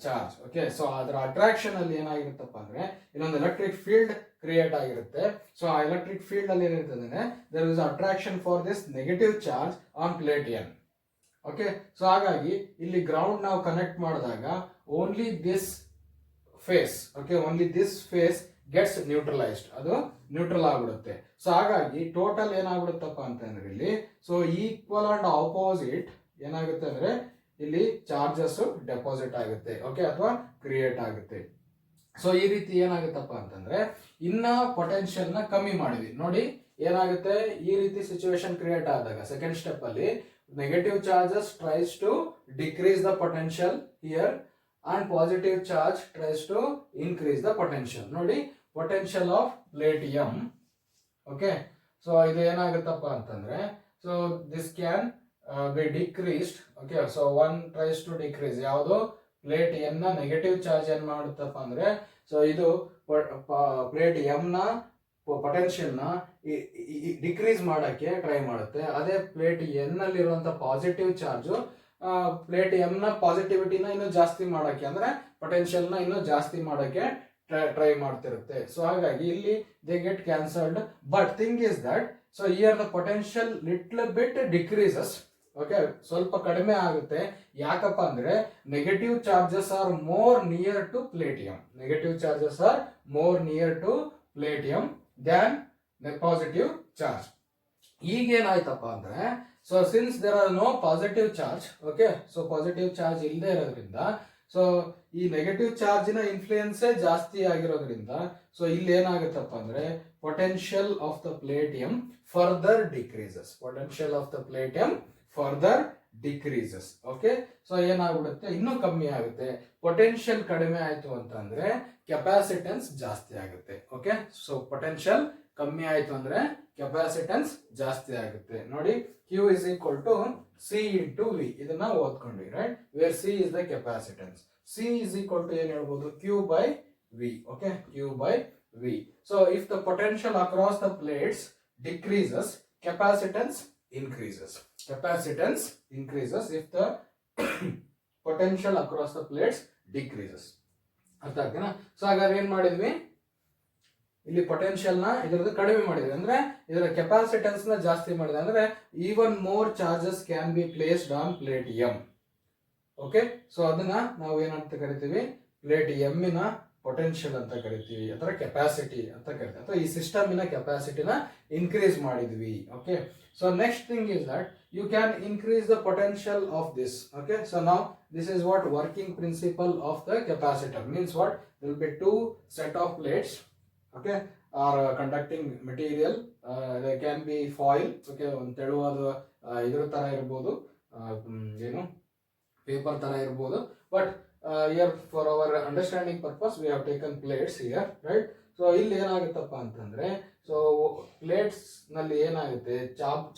charge. Okay, so ಅದರ attraction ಅಲ್ಲಿ ಏನಾಗಿರುತ್ತಪ್ಪ ಅಂದ್ರೆ ಇನ್ನೊಂದು ಎಲೆಕ್ಟ್ರಿಕ್ ಫೀಲ್ಡ್ ಕ್ರಿಯೇಟ್ ಆಗಿರುತ್ತೆ. ಸೊ ಆ ಎಲೆಕ್ಟ್ರಿಕ್ ಫೀಲ್ಡ್ ಅಲ್ಲಿ ಏನಿರ್ತದೆ ಅಂದ್ರೆ there is attraction for this negative charge on plate N. Okay, so ಹಾಗಾಗಿ ಇಲ್ಲಿ ಗ್ರೌಂಡ್ ನಾವು ಕನೆಕ್ಟ್ ಮಾಡಿದಾಗ only this face, okay, only this face gets neutralized, ಅದು ನ್ಯೂಟ್ರಲ್ ಆಗ್ಬಿಡುತ್ತೆ. ಸೊ ಹಾಗಾಗಿ ಟೋಟಲ್ ಏನಾಗ್ಬಿಡುತ್ತಪ್ಪ ಅಂತಂದ್ರೆ ಇಲ್ಲಿ ಸೊ ಈಕ್ವಲ್ ಅಂಡ್ ಆಪೋಸಿಟ್ ಏನಾಗುತ್ತೆ ಅಂದ್ರೆ ಇಲ್ಲಿ ಚಾರ್ಜಸ್ ಡೆಪಾಸಿಟ್ ಆಗುತ್ತೆ. ಓಕೆ, ಅಥವಾ ಕ್ರಿಯೇಟ್ ಆಗುತ್ತೆ. ಸೊ ಈ ರೀತಿ ಏನಾಗುತ್ತಪ್ಪ ಅಂತಂದ್ರೆ ಇನ್ನ ಪೊಟೆನ್ಶಿಯಲ್ ನ ಕಮ್ಮಿ ಮಾಡಿದ್ವಿ. ನೋಡಿ ಏನಾಗುತ್ತೆ, ಈ ರೀತಿ ಸಿಚುವೇಶನ್ ಕ್ರಿಯೇಟ್ ಆದಾಗ ಸೆಕೆಂಡ್ ಸ್ಟೆಪ್ ಅಲ್ಲಿ negative charges tries to decrease the potential here and positive charge tries to increase the potential. ನೋಡಿ potential of plate M. okay, so ಇದು ಏನಾಗುತ್ತಪ್ಪ ಅಂತಂದ್ರೆ so this can be decreased. okay, so one tries to decrease ಯಾವುದು plate M ನ negative charge ಏನ್ ಮಾಡುತ್ತಪ್ಪ ಅಂದ್ರೆ so ಇದು plate M ನ potential ನ ಡಿಕ್ರೀಸ್ ಮಾಡಕ್ಕೆ ಟ್ರೈ ಮಾಡುತ್ತೆ. ಅದೇ ಪ್ಲೇಟ್ N ನಲ್ಲಿ ಇರುವಂತ ಪಾಸಿಟಿವ್ ಚಾರ್ಜ್ ಪ್ಲೇಟ್ ಎಂ ನ ಪಾಸಿಟಿವಿಟಿನ ಇನ್ನು ಜಾಸ್ತಿ ಮಾಡಕ್ಕೆ ಅಂದ್ರೆ ಪೊಟೆನ್ಶಿಯಲ್ ನ ಇನ್ನು ಜಾಸ್ತಿ ಮಾಡಕ್ಕೆ ಟ್ರೈ ಮಾಡ್ತಿರುತ್ತೆ. ಸೊ ಹಾಗಾಗಿ ಇಲ್ಲಿ they get cancelled. But thing is that so here the potential little bit decreases. Okay, ಸ್ವಲ್ಪ ಕಡಿಮೆ ಆಗುತ್ತೆ. ಯಾಕಪ್ಪ ಅಂದ್ರೆ negative charges are more near to plate M. Negative charges are more near to plate M than positive charge. ಈಗೇನಾಯ್ತಪ್ಪ ಅಂದ್ರೆ so since there are no positive charge, okay, so positive charge ಇಲ್ಲದೆ ಇರೋದ್ರಿಂದ so ಈ ನೆಗೆಟಿವ್ ಚಾರ್ಜಿನ ಇನ್ಫ್ಲೂಯೆನ್ಸೇ ಜಾಸ್ತಿ ಆಗಿರೋದ್ರಿಂದ ಸೊ ಇಲ್ಲಿ ಏನಾಗುತ್ತಪ್ಪ ಅಂದ್ರೆ potential of the plate M further decreases. Potential of the plate M further decreases. Okay, so ಏನಾಗ್ಬಿಡುತ್ತೆ, ಇನ್ನೂ ಕಮ್ಮಿ ಆಗುತ್ತೆ. ಪೊಟೆನ್ಶಿಯಲ್ ಕಡಿಮೆ ಆಯ್ತು ಅಂತಂದ್ರೆ ಕೆಪಾಸಿಟೆನ್ಸ್ ಜಾಸ್ತಿ ಆಗುತ್ತೆ. ಓಕೆ, ಸೊ ಪೊಟೆನ್ಶಿಯಲ್ ಕಮ್ಮಿ ಆಯ್ತು ಅಂದ್ರೆ ಕೆಪಾಸಿಟೆನ್ಸ್ ಜಾಸ್ತಿ ಆಗುತ್ತೆ. ನೋಡಿ Q is equal to C into V. ಇದನ್ನ ಓದ್ಕೊಂಡ್ವಿ, right, where C is the capacitance. C is equal to ಏನು ಹೇಳ್ಬೋದು, Q by V. Okay, Q by V. So if the potential across the plates decreases, capacitance increases. Capacitance increases if the potential across the plates decreases. ಅರ್ಥ ಆಗ್ತೇನಾ? So ಹಾಗಾದ್ರೆ ಏನ್ ಮಾಡಿದ್ವಿ, ಇಲ್ಲಿ potential ನ ಇದರದ್ದು ಕಡಿಮೆ ಮಾಡಿದ್ವಿ ಅಂದ್ರೆ ಇದರ ಕೆಪಾಸಿಟೆನ್ಸ್ ನ ಜಾಸ್ತಿ ಮಾಡಿದೆ ಅಂದ್ರೆ even more charges can be placed on plate M. Okay, so ಅದನ್ನ ನಾವು ಏನಂತ ಕರಿತೀವಿ, ಪ್ಲೇಟ್ ಎಂ ನ ಪೊಟೆನ್ಶಿಯಲ್ ಅಂತ ಕರಿತೀವಿ, ಅಥವಾ ಕೆಪಾಸಿಟಿ ಅಂತ ಕರಿತೀವಿ, ಅಥವಾ ಈ ಸಿಸ್ಟಮ್ ಇನ ಕೆಪಾಸಿಟಿನ ಇನ್ಕ್ರೀಸ್ ಮಾಡಿದ್ವಿ. Okay, so next thing is that you can increase the potential of this. Okay, so ನಾವು this is what working principle of the capacitor means. what there will be two set of plates, okay, or conducting material. They can be foil. okay, ಒಂದು ತೆಳುವಾದ ಇದರ ತರ ಇರಬಹುದು, ಏನು paper ತರ ಇರಬಹುದು. But here for our understanding purpose we have taken plates here, right? So ಇಲ್ಲಿ ಏನಾಗುತ್ತಪ್ಪ ಅಂತಂದ್ರೆ ಸೊ ಪ್ಲೇಟ್ಸ್ ನಲ್ಲಿ ಏನಾಗುತ್ತೆ,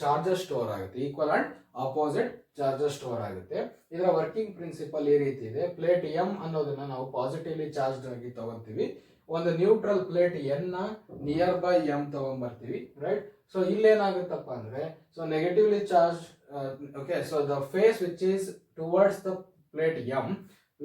ಚಾರ್ಜಸ್ ಸ್ಟೋರ್ ಆಗುತ್ತೆ, equal and opposite charges store ಆಗುತ್ತೆ. ಇದರ ವರ್ಕಿಂಗ್ ಪ್ರಿನ್ಸಿಪಲ್ ಈ ರೀತಿ ಇದೆ. ಪ್ಲೇಟ್ ಎಂ ಅನ್ನೋದನ್ನ ನಾವು ಪಾಸಿಟಿವ್ಲಿ ಚಾರ್ಜ್ ಆಗಿ ತಗೊಂತೀವಿ. ಒಂದು ನ್ಯೂಟ್ರಲ್ ಪ್ಲೇಟ್ ಎನ್ ನ ನಿಯರ್ ಬೈ ಎಂ ತಗೊಂಡ್ಬರ್ತೀವಿ, ರೈಟ್. ಸೊ ಇಲ್ಲೇನಾಗುತ್ತಪ್ಪ ಅಂದ್ರೆ so negatively charge, okay, so the face which is towards the plate M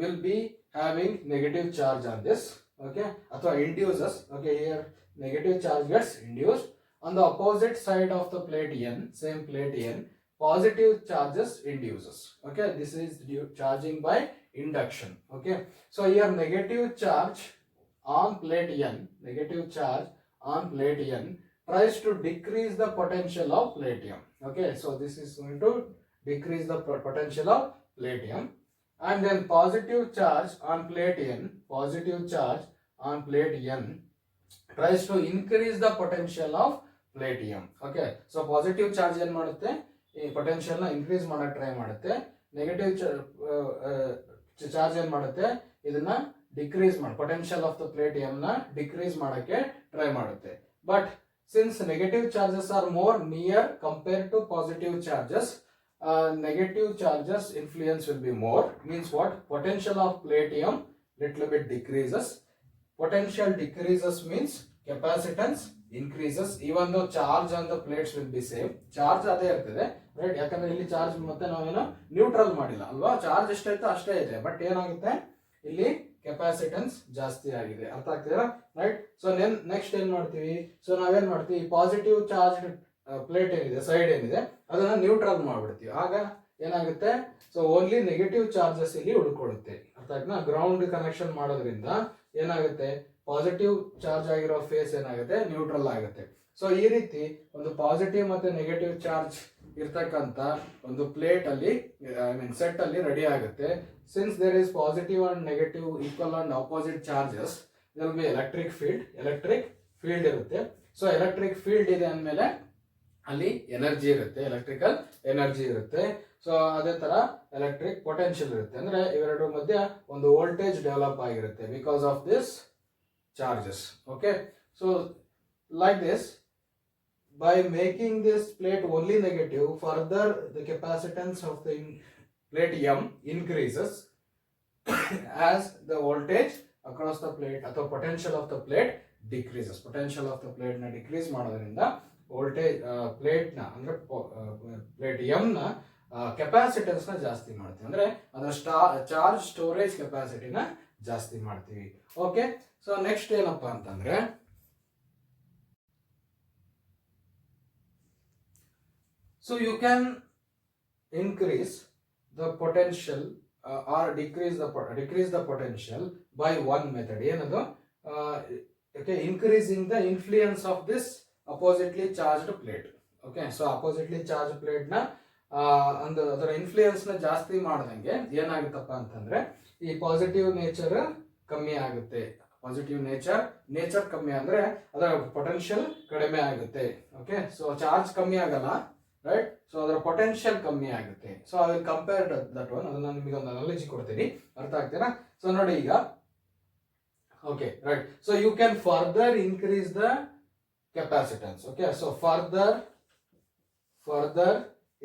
will be having negative charge on this. okay, ಅಥವಾ induces. okay, here negative charge gets induced. On the opposite side of the plate n, same plate n, positive charges induces. okay, this is charging by induction. okay, so here negative charge on plate n, negative charge on plate n tries to decrease the potential of plate m. okay, so this is going to decrease the potential of plate m. And then positive charge on plate n, positive charge on plate n tries to increase the potential of plate m. okay, so positive charge ಏನು ಮಾಡುತ್ತೆ, ಈ potential ನ increase ಮಾಡಕ್ಕೆ try ಮಾಡುತ್ತೆ. Negative charge ಏನು ಮಾಡುತ್ತೆ, ಇದನ್ನ decrease ಮಾಡಿ potential of the plate M ನ ಡಿಕ್ರೀಸ್ ಮಾಡಕ್ಕೆ ಟ್ರೈ ಮಾಡುತ್ತೆ. But since negative charges are more near compared to positive charges, negative charges influence will be more. Means what? Potential of plate M little bit decreases. Potential decreases means capacitance increases even though charge on the plates will be same. Charge ಅದೇ ಇರ್ತದೆ right, ಯಾಕಂದ್ರೆ ಇಲ್ಲಿ charge ಮತ್ತೆ ನಾವೇನೋ neutral ಮಾಡಿಲ್ಲ ಅಲ್ವಾ, charge ಎಷ್ಟೈತೋ ಅಷ್ಟೇ ಇದೆ, ಬಟ್ ಏನಾಗುತ್ತೆ ಇಲ್ಲಿ ಕೆಪಾಸಿಟನ್ಸ್ ಜಾಸ್ತಿ ಆಗಿದೆ. ಅರ್ಥ ಆಗ್ತಿದೆಯಾ ರೈಟ್? ಸೊ ನೆಕ್ಸ್ಟ್ ಏನ್ ಮಾಡ್ತೀವಿ, ಸೊ ನಾವೇನ್ ಮಾಡ್ತೀವಿ, ಪಾಸಿಟಿವ್ ಚಾರ್ಜ್ ಪ್ಲೇಟ್ ಏನಿದೆ, ಸೈಡ್ ಏನಿದೆ, ಅದನ್ನ ನ್ಯೂಟ್ರಲ್ ಮಾಡ್ಬಿಡ್ತೀವಿ. ಆಗ ಏನಾಗುತ್ತೆ, ಸೊ ಓನ್ಲಿ ನೆಗೆಟಿವ್ ಚಾರ್ಜಸ್ ಇಲ್ಲಿ ಉಳ್ಕೊಳ್ಳುತ್ತೆ. ಅರ್ಥ ಆಯ್ತಾ? ಗ್ರೌಂಡ್ ಕನೆಕ್ಷನ್ ಮಾಡೋದ್ರಿಂದ ಏನಾಗುತ್ತೆ, ಪಾಸಿಟಿವ್ ಚಾರ್ಜ್ ಆಗಿರೋ ಫೇಸ್ ಏನಾಗುತ್ತೆ, ನ್ಯೂಟ್ರಲ್ ಆಗುತ್ತೆ. ಸೊ ಈ ರೀತಿ ಒಂದು ಪಾಸಿಟಿವ್ ಮತ್ತೆ ನೆಗೆಟಿವ್ ಚಾರ್ಜ್ ಇರ್ತಕ್ಕಂಥ ಒಂದು ಪ್ಲೇಟ್ ಅಲ್ಲಿ ಸೆಟ್ ಅಲ್ಲಿ ರೆಡಿ ಆಗುತ್ತೆ. Since there is positive and negative equal and opposite charges, there will be electric field ಇರುತ್ತೆ. ಸೊ ಎಲೆಕ್ಟ್ರಿಕ್ ಫೀಲ್ಡ್ ಇದೆ ಅಂದಮೇಲೆ ಅಲ್ಲಿ ಎನರ್ಜಿ ಇರುತ್ತೆ, ಎಲೆಕ್ಟ್ರಿಕಲ್ ಎನರ್ಜಿ ಇರುತ್ತೆ. ಸೊ ಅದೇ ತರ ಎಲೆಕ್ಟ್ರಿಕ್ ಪೊಟೆನ್ಷಿಯಲ್ ಇರುತ್ತೆ. ಅಂದ್ರೆ ಇವೆರಡರ ಮಧ್ಯೆ ಒಂದು ವೋಲ್ಟೇಜ್ ಡೆವಲಪ್ ಆಗಿರುತ್ತೆ because of this charges. Okay, so like this, by making this plate only negative, further the capacitance of the plate M increases as the voltage across the plate ಅಥವಾ potential of the plate decreases. Potential of the plate ನ decrease ಮಾಡೋದ್ರಿಂದ voltage plate ನ ಅಂದ್ರೆ plate M ನ capacitance ನ ಜಾಸ್ತಿ ಮಾಡ್ತೀವಿ, ಅಂದ್ರೆ ಅದರ ಚಾರ್ಜ್ ಸ್ಟೋರೇಜ್ ಕೆಪಾಸಿಟಿನ ಜಾಸ್ತಿ ಮಾಡ್ತೀವಿ. ಓಕೆ, ಸೊ ನೆಕ್ಸ್ಟ್ ಏನಪ್ಪಾ ಅಂತಂದ್ರೆ, so you can increase the potential or decrease the potential by one method. ಏನದು? Okay, increasing the influence of this oppositely charged plate. Okay, so oppositely charge plate ನ ಅದರ influence ನ ಜಾಸ್ತಿ ಮಾಡ್ದಂಗೆ ಏನಾಗುತ್ತಪ್ಪ ಅಂತಂದ್ರೆ, ಈ ಪಾಸಿಟಿವ್ ನೇಚರ್ ಕಮ್ಮಿ ಆಗುತ್ತೆ. ಪಾಸಿಟಿವ್ ನೇಚರ್ ಕಮ್ಮಿ ಅಂದ್ರೆ ಅದರ ಪೊಟೆನ್ಷಿಯಲ್ ಕಡಿಮೆ ಆಗುತ್ತೆ. ಓಕೆ, ಸೊ ಚಾರ್ಜ್ ಕಮ್ಮಿ ಆಗಲ್ಲ ರೈಟ್, ಸೊ ಅದರ ಪೊಟೆನ್ಷಿಯಲ್ ಕಮ್ಮಿ ಆಗುತ್ತೆ. So I will compare that one. ಅದನ್ನ ನಿಮಗೆ ಒಂದು ಅನಾಲಜಿ ಕೊಡ್ತೀನಿ, ಅರ್ಥ ಆಗ್ತೀರಾ? ಸೊ ನೋಡಿ ಈಗ, okay right, so you can further increase the capacitance. Okay, so further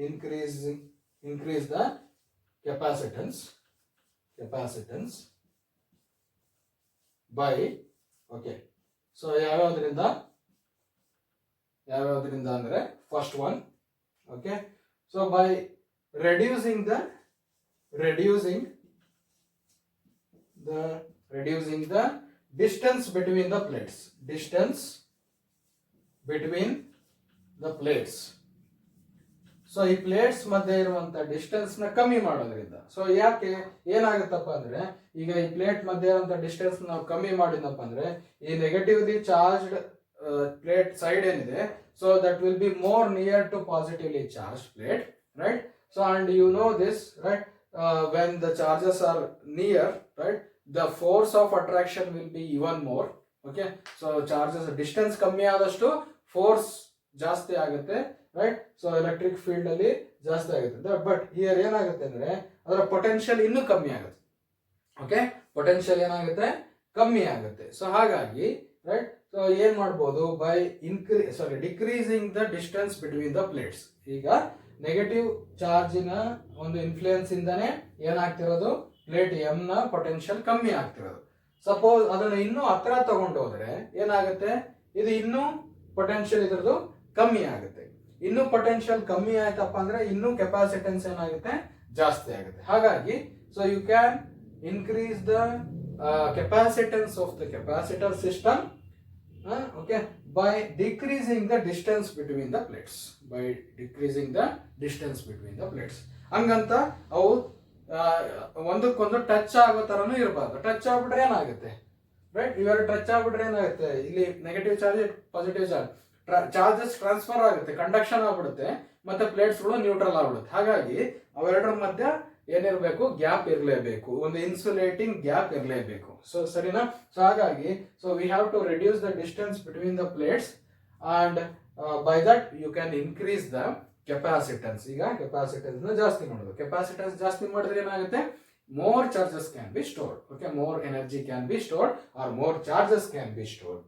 increase the capacitance by, okay, so ಯಾವ್ಯಾವುದರಿಂದ ಅಂದ್ರೆ first one, okay, so by reducing the distance between the plates. So ಈ plates ಮಧ್ಯೆ ಇರುವಂತ distance ನ ಕಮ್ಮಿ ಮಾಡೋದ್ರಿಂದ, so ಯಾಕೆ ಏನಾಗುತ್ತಪ್ಪ ಅಂದ್ರೆ, ಈಗ ಈ ಪ್ಲೇಟ್ ಮಧ್ಯೆ ಇರುವಂತ ಡಿಸ್ಟೆನ್ಸ್ ನಾವು ಕಮ್ಮಿ ಮಾಡಿದಪ್ಪ ಅಂದ್ರೆ, ಈ ನೆಗೆಟಿವ್ಲಿ ಚಾರ್ಜ್ಡ್ ಪ್ಲೇಟ್ ಸೈಡ್ ಏನಿದೆ, so that will be more near to positively charge plate, right? So and you know this, right, when the charges are near, right, the force of attraction will be even more. Okay, so charges distance ಕಮ್ಮಿ ಆದಷ್ಟು force ಜಾಸ್ತಿ ಆಗುತ್ತೆ, right? So electric field ಅಲ್ಲಿ ಜಾಸ್ತಿ ಆಗುತ್ತೆ. But here ಏನಾಗುತ್ತೆ ಅಂದ್ರೆ, ಅದರ ಪೊಟೆನ್ಷಿಯಲ್ ಇನ್ನೂ ಕಮ್ಮಿ ಆಗುತ್ತೆ. ಓಕೆ, ಪೊಟೆನ್ಷಿಯಲ್ ಏನಾಗುತ್ತೆ, ಕಮ್ಮಿ ಆಗುತ್ತೆ. ಸೊ ಹಾಗಾಗಿ ರೈಟ್, ಸೊ ಏನ್ ಮಾಡ್ಬೋದು, by decreasing the distance between the plates. ಈಗ ನೆಗೆಟಿವ್ ಚಾರ್ಜಿನ ಒಂದು ಇನ್ಫ್ಲೂಯೆನ್ಸ್ ಇಂದಾನೆ ಏನಾಗ್ತಿರೋದು, ಪ್ಲೇಟ್ ಎಂ ನ ಪೊಟೆನ್ಷಿಯಲ್ ಕಮ್ಮಿ ಆಗ್ತಿರೋದು. ಸಪೋಸ್ ಅದನ್ನ ಇನ್ನೂ ಹತ್ರ ತಗೊಂಡು ಹೋದ್ರೆ ಏನಾಗುತ್ತೆ, ಇದು ಇನ್ನೂ ಪೊಟೆನ್ಷಿಯಲ್ ಇದ್ರದ್ದು ಕಮ್ಮಿ ಆಗುತ್ತೆ. ಇನ್ನೂ ಪೊಟೆನ್ಷಿಯಲ್ ಕಮ್ಮಿ ಆಯ್ತಪ್ಪ ಅಂದ್ರೆ ಇನ್ನೂ ಕೆಪಾಸಿಟನ್ಸ್ ಏನಾಗುತ್ತೆ, ಜಾಸ್ತಿ ಆಗುತ್ತೆ. ಹಾಗಾಗಿ so you can increase the capacitance of the capacitor system, okay, by decreasing the distance between the plates. ಹಂಗಂತ ಅವು ಒಂದಕ್ಕೊಂದು ಟಚ್ ಆಗೋ ತರನು ಇರಬಾರ್ದು. ಟಚ್ ಆಗ್ಬಿಟ್ರೆ ಏನಾಗುತ್ತೆ, ರೈಟ್, ಇವೆರಡು ಟಚ್ ಆಗ್ಬಿಟ್ರೆ ಏನಾಗುತ್ತೆ, ಇಲ್ಲಿ negative charge positive charges transfer ಆಗುತ್ತೆ, ಕಂಡಕ್ಷನ್ ಆಗ್ಬಿಡುತ್ತೆ, ಮತ್ತೆ ಪ್ಲೇಟ್ಸ್ ಗಳು ನ್ಯೂಟ್ರಲ್ ಆಗ್ಬಿಡುತ್ತೆ. ಹಾಗಾಗಿ ಅವೆರಡರ ಮಧ್ಯೆ ಏನಿರಬೇಕು, ಗ್ಯಾಪ್ ಇರಲೇಬೇಕು, ಒಂದು ಇನ್ಸುಲೇಟಿಂಗ್ ಗ್ಯಾಪ್ ಇರಲೇಬೇಕು. ಸೊ ಸರಿನಾ? ಸೊ ಹಾಗಾಗಿ so we have to reduce the distance between the plates and by that you can increase the capacitance. ಈಗ ಕೆಪಾಸಿಟನ್ಸ್ ನ ಜಾಸ್ತಿ ಮಾಡೋದು. ಕೆಪಾಸಿಟನ್ಸ್ ಜಾಸ್ತಿ ಮಾಡಿದ್ರೆ ಏನಾಗುತ್ತೆ, more charges can be stored. Okay, more energy can be stored or more charges can be stored,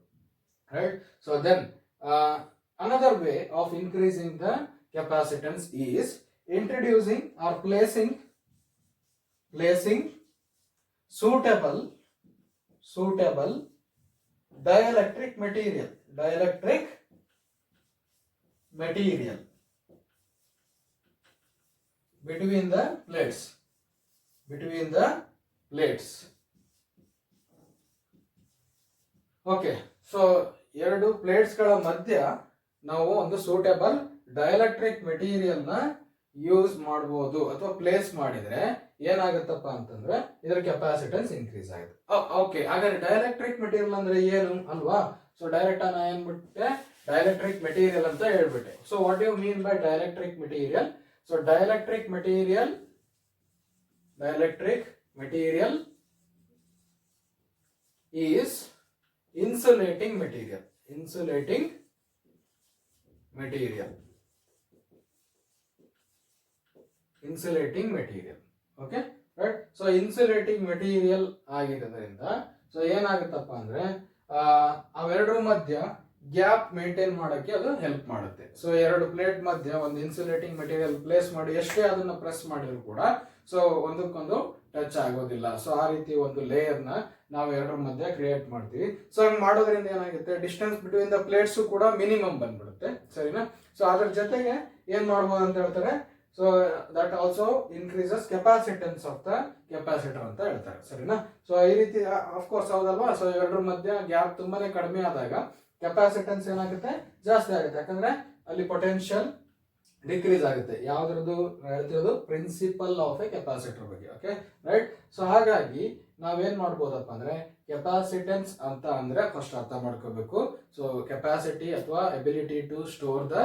right? So then another way of increasing the capacitance is introducing or placing suitable dielectric material between the plates. Okay, so ಎರಡು ಪ್ಲೇಟ್ಸ್ಗಳ ಮಧ್ಯ ನಾವು ಒಂದು suitable dielectric ಮೆಟೀರಿಯಲ್ನ use ಮಾಡಬಹುದು ಅಥವಾ place ಮಾಡಿದ್ರೆ ಏನಾಗುತ್ತಪ್ಪ ಅಂತಂದ್ರೆ ಇದರ capacitance increase ಆಗುತ್ತೆ. ಓಕೆ, ಹಾಗಾದ್ರೆ ಡೈಎಲೆಕ್ಟ್ರಿಕ್ ಮೆಟೀರಿಯಲ್ ಅಂದ್ರೆ ಏನು ಅಲ್ವಾ? ಸೊ ಡೈರೆಕ್ಟ್ ನಾನು ಏನ್ಬಿಟ್ಟೆ, ಡೈಎಲೆಕ್ಟ್ರಿಕ್ ಮೆಟೀರಿಯಲ್ ಅಂತ ಹೇಳ್ಬಿಟ್ಟೆ. So what you mean by dielectric material? So dielectric material is insulating material. Okay, right? So insulating material ಆಗಿರೋದ್ರಿಂದ ಸೊ ಏನಾಗುತ್ತಪ್ಪ ಅಂದ್ರೆ ಅವೆರಡರ ಮಧ್ಯ ಗ್ಯಾಪ್ ಮೇಂಟೈನ್ ಮಾಡೋಕ್ಕೆ ಅದು ಹೆಲ್ಪ್ ಮಾಡುತ್ತೆ. ಸೊ ಎರಡು ಪ್ಲೇಟ್ ಮಧ್ಯ ಒಂದು ಇನ್ಸುಲೇಟಿಂಗ್ ಮೆಟೀರಿಯಲ್ ಪ್ಲೇಸ್ ಮಾಡಿ ಎಷ್ಟೇ ಅದನ್ನ ಪ್ರೆಸ್ ಮಾಡಿದ್ರು ಕೂಡ ಸೊ ಒಂದಕ್ಕೊಂದು ಟಚ್ ಆಗೋದಿಲ್ಲ. ಸೊ ಆ ರೀತಿ ಒಂದು ಲೇಯರ್ನ ನಾವು ಎರಡರ ಮಧ್ಯೆ ಕ್ರಿಯೇಟ್ ಮಾಡ್ತೀವಿ. ಸೊ ಹಂಗೆ ಮಾಡೋದ್ರಿಂದ ಏನಾಗುತ್ತೆ, ಡಿಸ್ಟೆನ್ಸ್ ಬಿಟ್ವೀನ್ ದ ಪ್ಲೇಟ್ಸ್ ಕೂಡ ಮಿನಿಮಮ್ ಬಂದ್ಬಿಡುತ್ತೆ. ಸರಿನಾ? ಸೊ ಅದ್ರ ಜೊತೆಗೆ ಏನ್ ಮಾಡ್ಬೋದು ಅಂತ ಹೇಳ್ತಾರೆ, so that also increases capacitance of the capacitor ಅಂತ ಹೇಳ್ತಾರೆ. ಸರಿನಾ? ಸೊ ಈ ರೀತಿ ಆಫ್ಕೋರ್ಸ್ ಹೌದಲ್ವಾ? ಸೊ ಎರಡರ ಮಧ್ಯ ಗ್ಯಾಪ್ ತುಂಬಾನೇ ಕಡಿಮೆ ಆದಾಗ ಕೆಪಾಸಿಟೆನ್ಸ್ ಏನಾಗುತ್ತೆ, ಜಾಸ್ತಿ ಆಗುತ್ತೆ. ಯಾಕಂದ್ರೆ ಅಲ್ಲಿ ಪೊಟೆನ್ಷಿಯಲ್ ಡಿಕ್ರೀಸ್ ಆಗುತ್ತೆ. ಯಾವ್ದ್ರದ್ದು ಹೇಳ್ತಿರೋದು, ಪ್ರಿನ್ಸಿಪಲ್ ಆಫ್ ಎ ಕೆಪಾಸಿಟರ್ ಬಗ್ಗೆ. Okay, right? ಸೊ ಹಾಗಾಗಿ ನಾವೇನ್ ಮಾಡ್ಬೋದಪ್ಪ ಅಂದ್ರೆ, ಕೆಪಾಸಿಟೆನ್ಸ್ ಅಂತ ಅಂದ್ರೆ ಫಸ್ಟ್ ಅರ್ಥ ಮಾಡ್ಕೋಬೇಕು. ಸೊ ಕೆಪಾಸಿಟಿ ಅಥವಾ ability to store the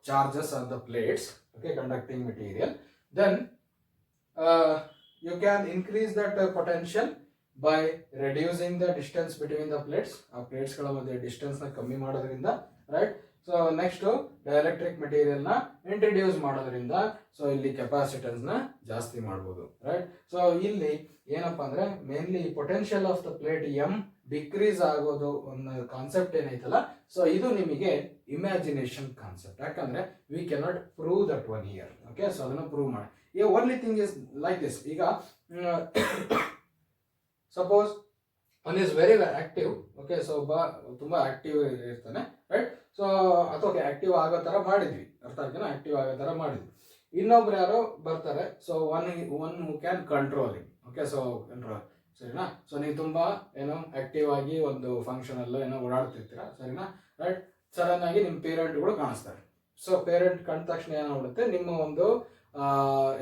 charges on the plates, okay, conducting material. Then you can increase that potential by reducing the distance between the plates. ಆ ಪ್ಲೇಟ್ಸ್ಗಳ ಮಧ್ಯೆ ಡಿಸ್ಟೆನ್ಸ್ ನ ಕಮ್ಮಿ ಮಾಡೋದ್ರಿಂದ, right? So next dielectric material ನ introduce ಮಾಡೋದ್ರಿಂದ so ಇಲ್ಲಿ capacitance ನ ಜಾಸ್ತಿ ಮಾಡಬಹುದು, ರೈಟ್? ಸೊ ಇಲ್ಲಿ ಏನಪ್ಪಾ ಅಂದ್ರೆ mainly potential of the plate M decrease ಆಗೋದು ಒಂದು ಕಾನ್ಸೆಪ್ಟ್ ಏನೈತಲ್ಲ, ಸೊ ಇದು ನಿಮಗೆ ಇಮ್ಯಾಜಿನೇಷನ್ ಕಾನ್ಸೆಪ್ಟ್. ಯಾಕಂದ್ರೆ we cannot prove that one here. Okay, so ಅದನ್ನ ಪ್ರೂವ್ ಮಾಡಿ. ಈ only thing is like this. ಈಗ suppose one is very active. Okay, so ತುಂಬಾ ಆಕ್ಟಿವ್ ಇರ್ತಾನೆ, ರೈಟ್? ಸೊ ಅಥವಾ ಆಕ್ಟಿವ್ ಆಗೋ ತರ ಮಾಡಿದ್ವಿ, ಅರ್ಥ ಆಗ್ತಾನೆ? ಆಕ್ಟಿವ್ ಆಗೋ ತರ ಮಾಡಿದ್ವಿ. ಇನ್ನೊಬ್ರು ಯಾರೋ ಬರ್ತಾರೆ, so one who can control. Okay, so control. ಸರಿನಾ? ಸೊ ನೀವು ತುಂಬಾ ಏನೋ ಆಕ್ಟಿವ್ ಆಗಿ ಒಂದು ಫಂಕ್ಷನ್ ಅಲ್ಲೋ ಏನೋ ಓಡಾಡ್ತಿರ್ತೀರಾ, ಸರಿನಾ? ರೈಟ್? ಸಡನ್ ಆಗಿ ನಿಮ್ಮ ಪೇರೆಂಟ್ಗಳು ಕಾಣಿಸ್ತಾರೆ. ಸೊ ಪೇರೆಂಟ್ ಕಂಡ ತಕ್ಷಣ ಏನಾಗ್ಬಿಡುತ್ತೆ, ನಿಮ್ಮ ಒಂದು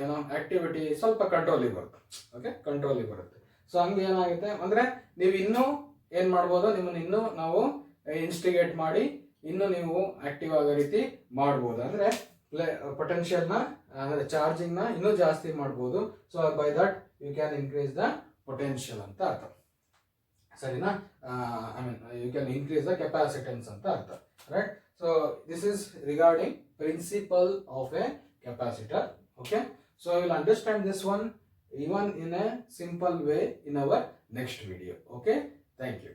ಏನೋ ಆಕ್ಟಿವಿಟಿ ಸ್ವಲ್ಪ ಕಂಟ್ರೋಲಿಗೆ ಬರುತ್ತೆ. ಓಕೆ, ಕಂಟ್ರೋಲಿಗೆ ಬರುತ್ತೆ. ಸೊ ಹಂಗೆ ಏನಾಗುತ್ತೆ ಅಂದ್ರೆ ನೀವು ಇನ್ನೂ ಏನ್ ಮಾಡ್ಬೋದು, ನಿಮ್ಮನ್ನ ಇನ್ನೂ ನಾವು ಇನ್ಸ್ಟಿಗೇಟ್ ಮಾಡಿ ಇನ್ನು ನೀವು ಆಕ್ಟಿವ್ ಆಗೋ ರೀತಿ ಮಾಡ್ಬೋದು. ಅಂದ್ರೆ ಪೊಟೆನ್ಷಿಯಲ್ ನ ಅಂದ್ರೆ ಚಾರ್ಜಿಂಗ್ ನ ಇನ್ನೂ ಜಾಸ್ತಿ ಮಾಡ್ಬೋದು. So by that you can increase the potential ಅಂತ ಅರ್ಥ. ಸರಿನಾ? I mean you can increase the capacitance ಅಂತ ಅರ್ಥ, right? So this is regarding principle of a capacitor. Okay, so I will understand this one even in a simple way in our next video. Okay, thank you.